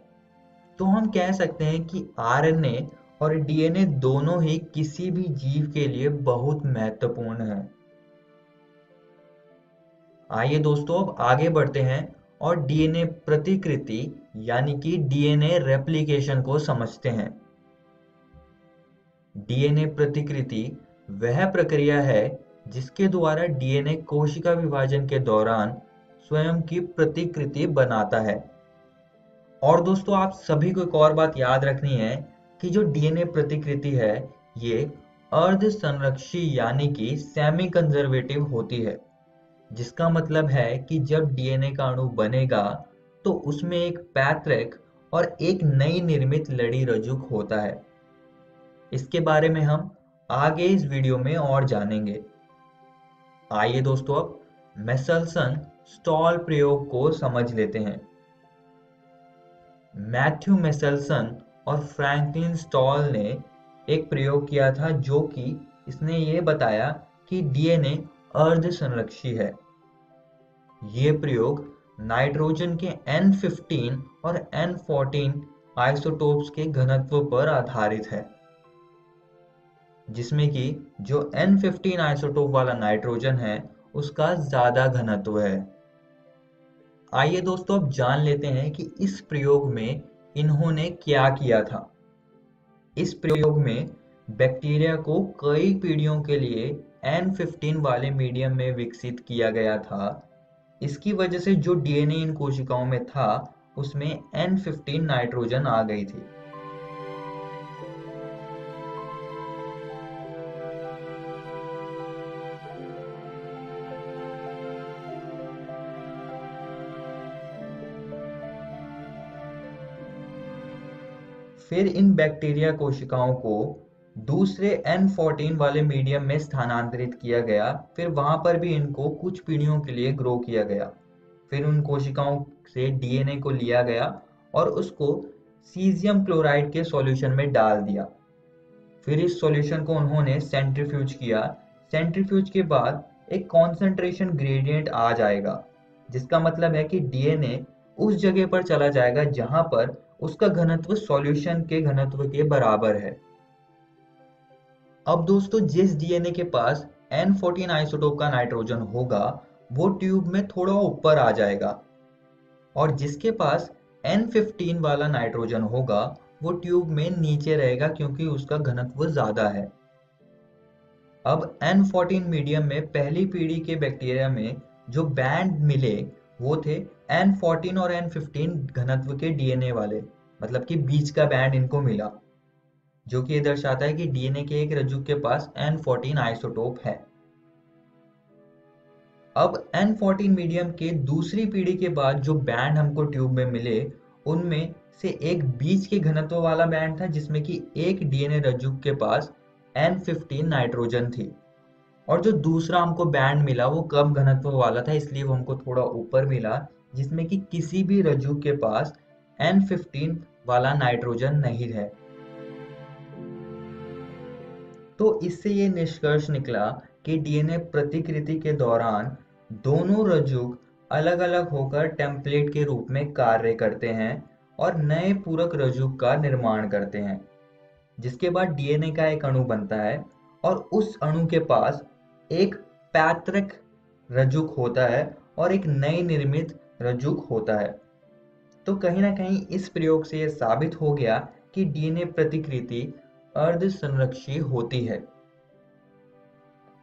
तो हम कह सकते हैं कि आरएनए और डीएनए दोनों ही किसी भी जीव के लिए बहुत महत्वपूर्ण है। आइए दोस्तों अब आगे बढ़ते हैं और डीएनए प्रतिकृति यानी कि डीएनए रेप्लिकेशन को समझते हैं। डीएनए प्रतिकृति वह प्रक्रिया है जिसके द्वारा डीएनए कोशिका विभाजन के दौरान स्वयं की प्रतिकृति बनाता है। और दोस्तों आप सभी को एक और बात याद रखनी है कि जो डीएनए प्रतिकृति है ये अर्ध संरक्षी यानी कि सेमी कंजर्वेटिव होती है, जिसका मतलब है कि जब डीएनए का अणु बनेगा तो उसमें एक पैतृक और एक नई निर्मित लड़ी रज्जुक होता है। इसके बारे में हम आगे इस वीडियो में और जानेंगे। आइए दोस्तों अब मेसल्सन स्टॉल प्रयोग को समझ लेते हैं। मैथ्यू मेसल्सन और फ्रैंकलिन स्टॉल ने एक प्रयोग किया था जो कि इसने ये बताया कि डीएनए अर्ध संरक्षी है। ये प्रयोग नाइट्रोजन के N15 और N14 आइसोटोप्स के घनत्व पर आधारित है, जिसमें कि जो N15 आइसोटोप वाला नाइट्रोजन है उसका ज्यादा घनत्व है। आइए दोस्तों अब जान लेते हैं कि इस प्रयोग में इन्होंने क्या किया था। इस प्रयोग में बैक्टीरिया को कई पीढ़ियों के लिए N15 वाले मीडियम में विकसित किया गया था। इसकी वजह से जो डीएनए इन कोशिकाओं में था उसमें N15 नाइट्रोजन आ गई थी। फिर इन बैक्टीरिया कोशिकाओं को दूसरे N14 वाले मीडियम में स्थानांतरित किया गया। फिर वहां पर भी इनको कुछ पीढ़ियों के लिए ग्रो किया गया। फिर उन कोशिकाओं से डीएनए को लिया गया और उसको सीजियम क्लोराइड के सॉल्यूशन में डाल दिया। फिर इस सॉल्यूशन को उन्होंने सेंट्रीफ्यूज किया। सेंट्रीफ्यूज के बाद एक कॉन्सेंट्रेशन ग्रेडियंट आ जाएगा, जिसका मतलब है कि डीएनए उस जगह पर चला जाएगा जहां पर उसका घनत्व सॉल्यूशन के घनत्व के बराबर है। अब दोस्तों जिस डीएनए के पास N14 आइसोटोप का नाइट्रोजन होगा वो ट्यूब में थोड़ा ऊपर आ जाएगा, और जिसके पास N15 वाला नाइट्रोजन होगा वो ट्यूब में नीचे रहेगा क्योंकि उसका घनत्व ज्यादा है। अब N14 मीडियम में पहली पीढ़ी के बैक्टीरिया में जो बैंड मिले वो थे N14 और N15 घनत्व के डीएनए वाले, मतलब कि बीच का बैंड इनको मिला, जो कि ये दर्शाता है कि डीएनए के एक रज्जुक के पास N14 आइसोटोप है। अब N14 मीडियम के दूसरी पीढ़ी के बाद जो बैंड हमको ट्यूब में मिले उनमें से एक बीच के घनत्व वाला बैंड था जिसमें कि एक डीएनए रज्जुक के पास N15 नाइट्रोजन थी, और जो दूसरा हमको बैंड मिला वो कम घनत्व वाला था, इसलिए वो हमको थोड़ा ऊपर मिला, जिसमें कि किसी भी रज्जुक के पास N15 वाला नाइट्रोजन नहीं है। तो इससे ये निष्कर्ष निकला कि डीएनए प्रतिकृति के दौरान दोनों रज्जुक अलग अलग होकर टेम्पलेट के रूप में कार्य करते हैं और नए पूरक रज्जुक का निर्माण करते हैं, जिसके बाद डीएनए का एक अणु बनता है और उस अणु के पास एक पैतृक रज्जुक होता है और एक नई निर्मित रज्जुक होता है। तो कहीं ना कहीं इस प्रयोग से यह साबित हो गया कि डीएनए प्रतिकृति अर्ध संरक्षी होती है।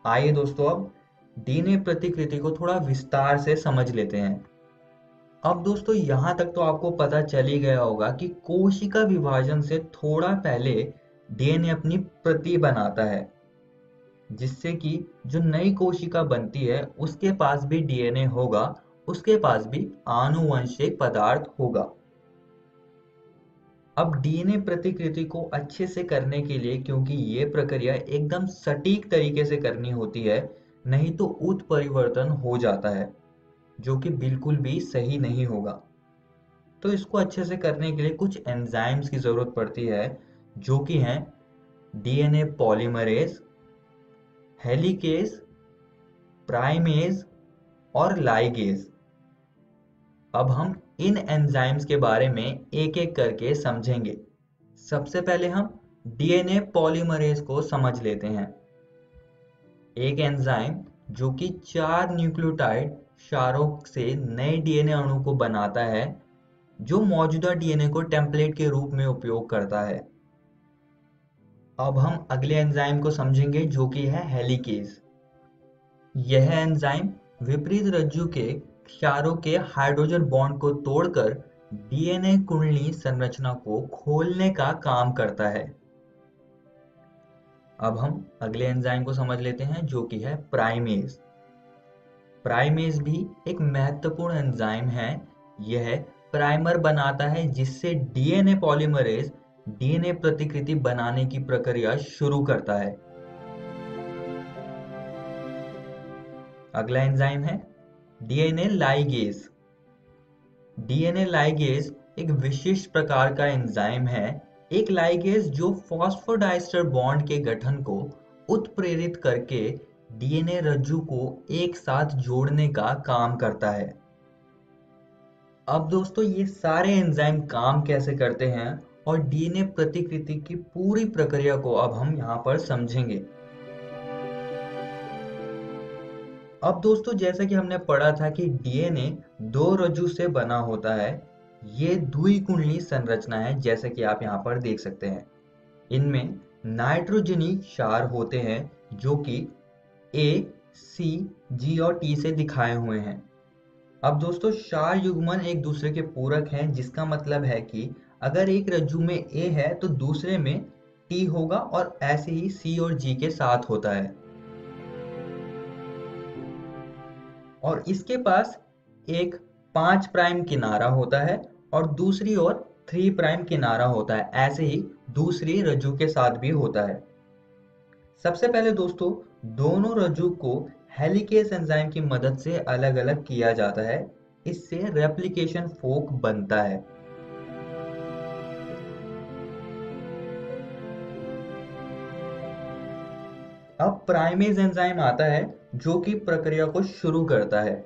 आइए दोस्तों अब डीएनए प्रतिकृति को थोड़ा विस्तार से समझ लेते हैं। अब दोस्तों यहाँ तक तो आपको पता चल ही गया होगा कि कोशिका विभाजन से थोड़ा पहले डीएनए अपनी प्रति बनाता है, जिससे कि जो नई कोशिका बनती है उसके पास भी डीएनए होगा, उसके पास भी आनुवंशिक पदार्थ होगा। अब डीएनए प्रतिकृति को अच्छे से करने के लिए, क्योंकि ये प्रक्रिया एकदम सटीक तरीके से करनी होती है, नहीं तो उत्परिवर्तन हो जाता है। जो कि बिल्कुल भी सही नहीं होगा। तो इसको अच्छे से करने के लिए कुछ एंजाइम्स की ज़रूरत पड़ती है, जो कि हैं डीएनए पॉलीमरेज, हेलिकेज, प्राइमेज और लाइगेज। अब हम इन एंजाइम्स के बारे में एक एक करके समझेंगे। सबसे पहले हम डीएनए पॉलीमरेज को समझ लेते हैं। एक एंजाइम जो कि 4 न्यूक्लियोटाइड क्षारों से नए डीएनए अणु को बनाता है, जो मौजूदा डीएनए को टेम्पलेट के रूप में उपयोग करता है। अब हम अगले एंजाइम को समझेंगे, जो कि है हेलिकेज। यह एंजाइम विपरीत रज्जु के क्षारों के हाइड्रोजन बॉन्ड को तोड़कर डीएनए कुंडली संरचना को खोलने का काम करता है। अब हम अगले एंजाइम को समझ लेते हैं, जो कि है प्राइमेज। प्राइमेज भी एक महत्वपूर्ण एंजाइम है। यह प्राइमर बनाता है, जिससे डीएनए पॉलीमरेज डीएनए प्रतिकृति बनाने की प्रक्रिया शुरू करता है। अगला एंजाइम है डीएनए लाइगेज। डीएनए लाइगेज एक विशिष्ट प्रकार का एंजाइम है। एक लाइगेज जो फॉस्फोडाइस्टर बॉन्ड के गठन को उत्प्रेरित करके डीएनए रज्जु को एक साथ जोड़ने का काम करता है। अब दोस्तों, ये सारे एंजाइम काम कैसे करते हैं और डीएनए प्रतिकृति की पूरी प्रक्रिया को अब हम यहाँ पर समझेंगे। अब दोस्तों, जैसा कि हमने पढ़ा था कि डीएनए 2 रज्जु से बना होता है। ये द्विकुंडली संरचना है, जैसे कि आप यहाँ पर देख सकते हैं। इनमें नाइट्रोजनी क्षार होते हैं, जो कि ए, सी, जी और टी से दिखाए हुए हैं। अब दोस्तों, क्षार युग्मन एक दूसरे के पूरक हैं, जिसका मतलब है कि अगर एक रज्जु में ए है तो दूसरे में टी होगा, और ऐसे ही सी और जी के साथ होता है। और इसके पास एक 5 प्राइम किनारा होता है और दूसरी ओर 3 प्राइम किनारा होता है। ऐसे ही दूसरी रज्जु के साथ भी होता है। सबसे पहले दोस्तों, दोनों रज्जु को हेलिकेज एंजाइम की मदद से अलग अलग किया जाता है। इससे रेप्लिकेशन फोक बनता है। अब प्राइमेज एंजाइम आता है, जो कि प्रक्रिया को शुरू करता है।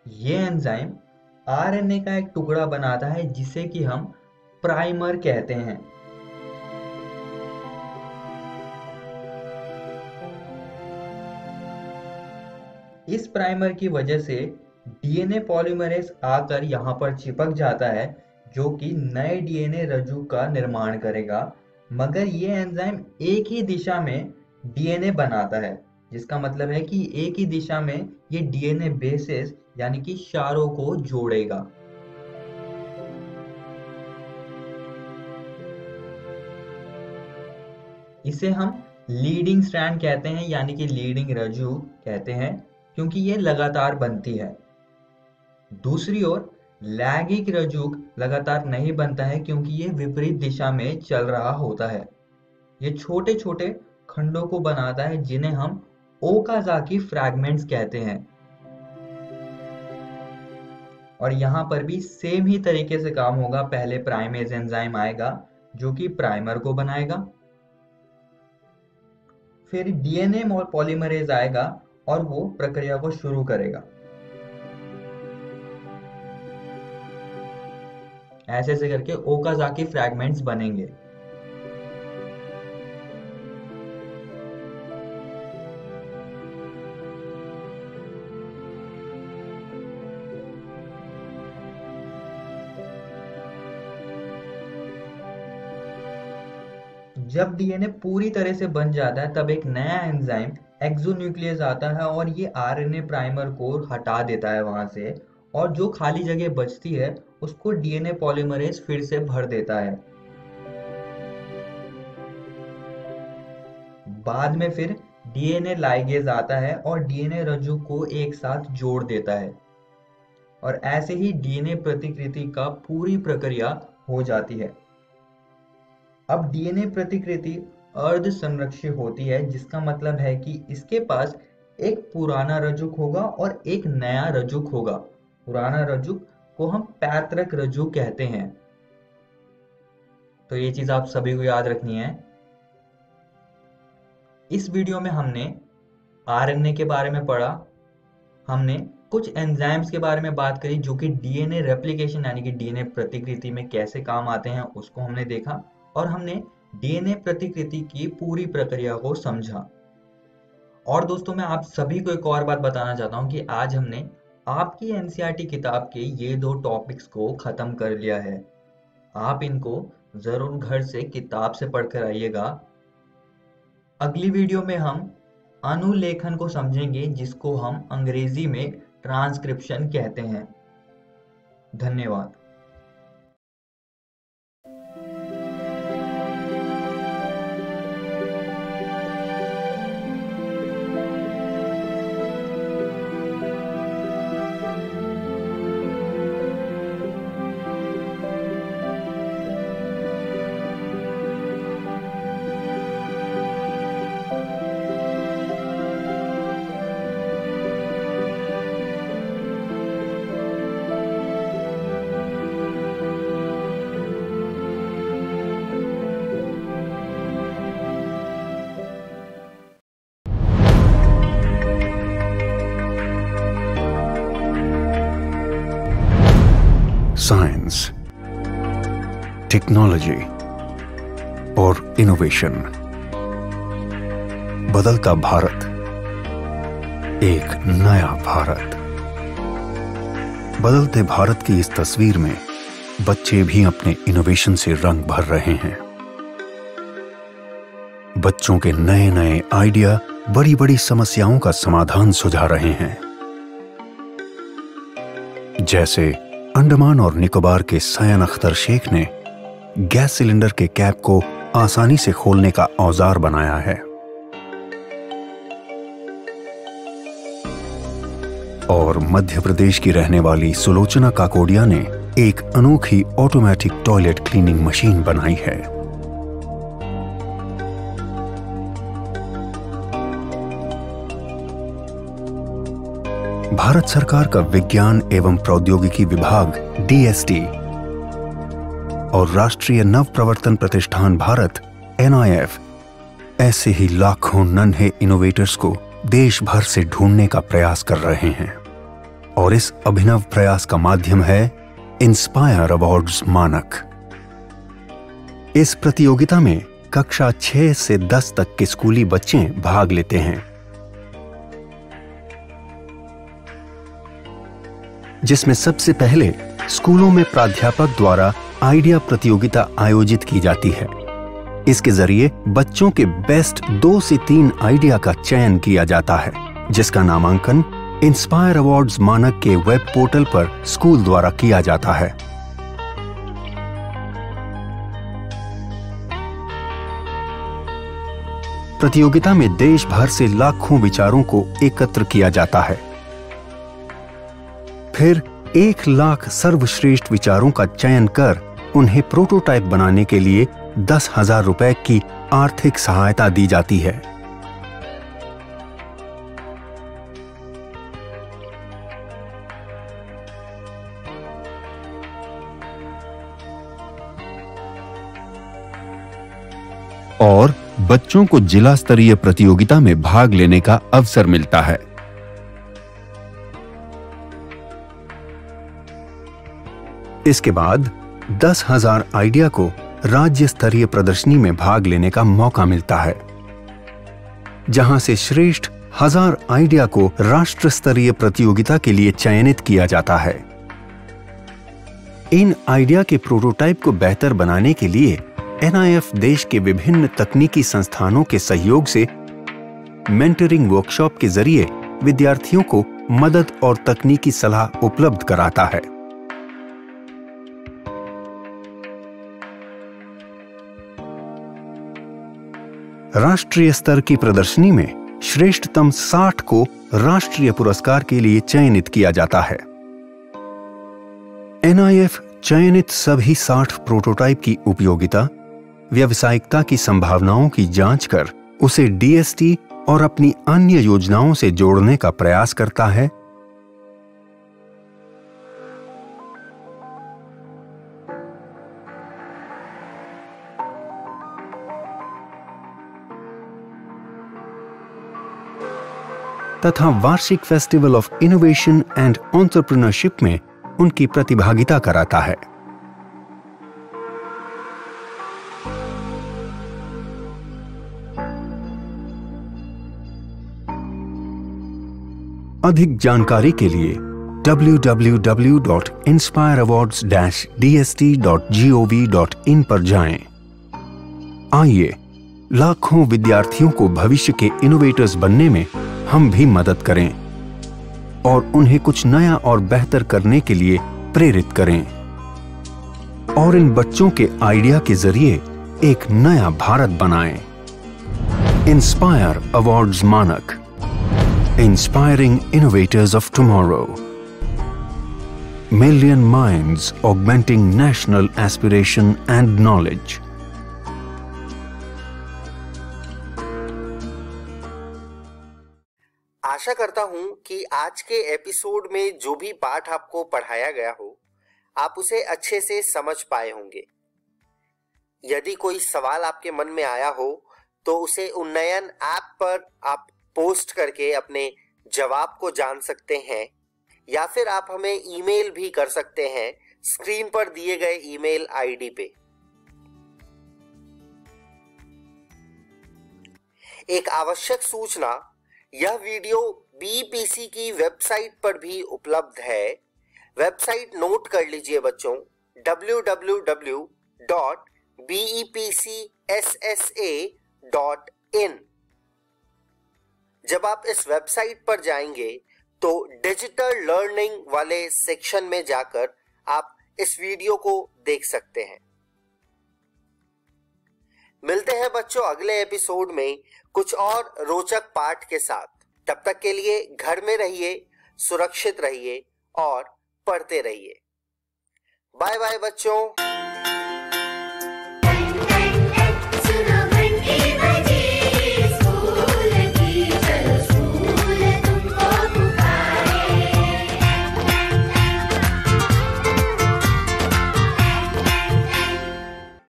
ये एंजाइम आरएनए का एक टुकड़ा बनाता है, जिसे कि हम प्राइमर कहते हैं। इस प्राइमर की वजह से डीएनए पॉलीमरेज आकर यहाँ पर चिपक जाता है, जो कि नए डीएनए रज्जु का निर्माण करेगा। मगर ये एंजाइम एक ही दिशा में डीएनए बनाता है, जिसका मतलब है कि एक ही दिशा में ये डीएनए बेसेस यानी कि क्षारों को जोड़ेगा। इसे हम लीडिंग स्ट्रैंड कहते हैं, यानी कि लीडिंग रज्जु कहते हैं, क्योंकि ये लगातार बनती है। दूसरी ओर लैगिंग रज्जु लगातार नहीं बनता है, क्योंकि ये विपरीत दिशा में चल रहा होता है। ये छोटे छोटे खंडों को बनाता है, जिन्हें हम ओकाज़ाकी फ्रैगमेंट्स कहते हैं। और यहाँ पर भी सेम ही तरीके से काम होगा। पहले प्राइमेज एंजाइम आएगा, जो कि प्राइमर को बनाएगा। फिर डीएनए पॉलीमरेज आएगा और वो प्रक्रिया को शुरू करेगा। ऐसे ऐसे करके ओकाज़ाकी फ्रैगमेंट्स बनेंगे। जब डीएनए पूरी तरह से बन जाता है, तब एक नया एंजाइम एक्सोन्यूक्लियस आता है और ये आरएनए प्राइमर को हटा देता है वहां से, और जो खाली जगह बचती है उसको डीएनए पॉलीमरेज फिर से भर देता है। बाद में फिर डीएनए लाइगेज आता है और डीएनए रज्जु को एक साथ जोड़ देता है, और ऐसे ही डीएनए प्रतिकृति का पूरी प्रक्रिया हो जाती है। अब डीएनए प्रतिकृति अर्ध संरक्षित होती है, जिसका मतलब है कि इसके पास एक पुराना रज्जुक होगा और एक नया रज्जुक होगा, पुराना रज्जु को हम पैतृक रज्जु कहते हैं। तो ये चीज आप सभी को याद रखनी है। इस वीडियो में हमने आरएनए के बारे में पढ़ा, हमने कुछ एंजाइम्स के बारे में बात करी जो कि डीएनए रेप्लिकेशन यानी कि डीएनए प्रतिकृति में कैसे काम आते हैं उसको हमने देखा, और हमने डीएनए प्रतिकृति की पूरी प्रक्रिया को समझा। और दोस्तों, मैं आप सभी को एक और बात बताना चाहता हूं कि आज हमने आपकी एनसीईआरटी किताब के ये 2 टॉपिक्स को खत्म कर लिया है। आप इनको जरूर घर से किताब से पढ़कर आइएगा। अगली वीडियो में हम अनुलेखन को समझेंगे, जिसको हम अंग्रेजी में ट्रांसक्रिप्शन कहते हैं। धन्यवाद। साइंस, टेक्नोलॉजी और इनोवेशन। बदलता भारत, एक नया भारत। बदलते भारत की इस तस्वीर में बच्चे भी अपने इनोवेशन से रंग भर रहे हैं। बच्चों के नए नए आइडिया बड़ी बड़ी समस्याओं का समाधान सुझा रहे हैं। जैसे अंडमान और निकोबार के सयन अख्तर शेख ने गैस सिलेंडर के कैप को आसानी से खोलने का औजार बनाया है। और मध्य प्रदेश की रहने वाली सुलोचना काकोडिया ने एक अनोखी ऑटोमेटिक टॉयलेट क्लीनिंग मशीन बनाई है। भारत सरकार का विज्ञान एवं प्रौद्योगिकी विभाग डीएसटी और राष्ट्रीय नव प्रवर्तन प्रतिष्ठान भारत एनआईएफ ऐसे ही लाखों नन्हे इनोवेटर्स को देश भर से ढूंढने का प्रयास कर रहे हैं। और इस अभिनव प्रयास का माध्यम है इंस्पायर अवार्ड्स मानक। इस प्रतियोगिता में कक्षा 6 से 10 तक के स्कूली बच्चे भाग लेते हैं, जिसमें सबसे पहले स्कूलों में प्राध्यापक द्वारा आइडिया प्रतियोगिता आयोजित की जाती है। इसके जरिए बच्चों के बेस्ट 2 से 3 आइडिया का चयन किया जाता है, जिसका नामांकन इंस्पायर अवार्ड्स मानक के वेब पोर्टल पर स्कूल द्वारा किया जाता है। प्रतियोगिता में देश भर से लाखों विचारों को एकत्र किया जाता है। फिर 1 लाख सर्वश्रेष्ठ विचारों का चयन कर उन्हें प्रोटोटाइप बनाने के लिए 10,000 रुपए की आर्थिक सहायता दी जाती है। और बच्चों को जिला स्तरीय प्रतियोगिता में भाग लेने का अवसर मिलता है। इसके बाद 10,000 आइडिया को राज्य स्तरीय प्रदर्शनी में भाग लेने का मौका मिलता है, जहां से श्रेष्ठ 1000 आइडिया को राष्ट्र स्तरीय प्रतियोगिता के लिए चयनित किया जाता है। इन आइडिया के प्रोटोटाइप को बेहतर बनाने के लिए एनआईएफ देश के विभिन्न तकनीकी संस्थानों के सहयोग से मेंटरिंग वर्कशॉप के जरिए विद्यार्थियों को मदद और तकनीकी सलाह उपलब्ध कराता है। राष्ट्रीय स्तर की प्रदर्शनी में श्रेष्ठतम 60 को राष्ट्रीय पुरस्कार के लिए चयनित किया जाता है। एनआईएफ चयनित सभी 60 प्रोटोटाइप की उपयोगिता, व्यावसायिकता की संभावनाओं की जांच कर उसे डीएसटी और अपनी अन्य योजनाओं से जोड़ने का प्रयास करता है तथा वार्षिक festival of innovation and entrepreneurship में उनकी प्रतिभागिता कराता है। अधिक जानकारी के लिए www.inspireawards-dst.gov.in पर जाएं। आइए लाखों विद्यार्थियों को भविष्य के इनोवेटर्स बनने में हम भी मदद करें और उन्हें कुछ नया और बेहतर करने के लिए प्रेरित करें और इन बच्चों के आइडिया के जरिए एक नया भारत बनाएं। इंस्पायर अवार्ड्स मानक, inspiring innovators of tomorrow, million minds augmenting national aspiration and knowledge. आशा करता हूं कि आज के एपिसोड में जो भी पाठ आपको पढ़ाया गया हो आप उसे अच्छे से समझ पाए होंगे। यदि कोई सवाल आपके मन में आया हो तो उसे उन्नयन ऐप पर आप पोस्ट करके अपने जवाब को जान सकते हैं या फिर आप हमें ईमेल भी कर सकते हैं स्क्रीन पर दिए गए ईमेल आईडी पे। एक आवश्यक सूचना, यह वीडियो बीईपीसी की वेबसाइट पर भी उपलब्ध है। वेबसाइट नोट कर लीजिए बच्चों, www.bepcssa.in। जब आप इस वेबसाइट पर जाएंगे तो डिजिटल लर्निंग वाले सेक्शन में जाकर आप इस वीडियो को देख सकते हैं। मिलते हैं बच्चों अगले एपिसोड में कुछ और रोचक पाठ के साथ। तब तक के लिए घर में रहिए, सुरक्षित रहिए और पढ़ते रहिए। बाय बाय बच्चों।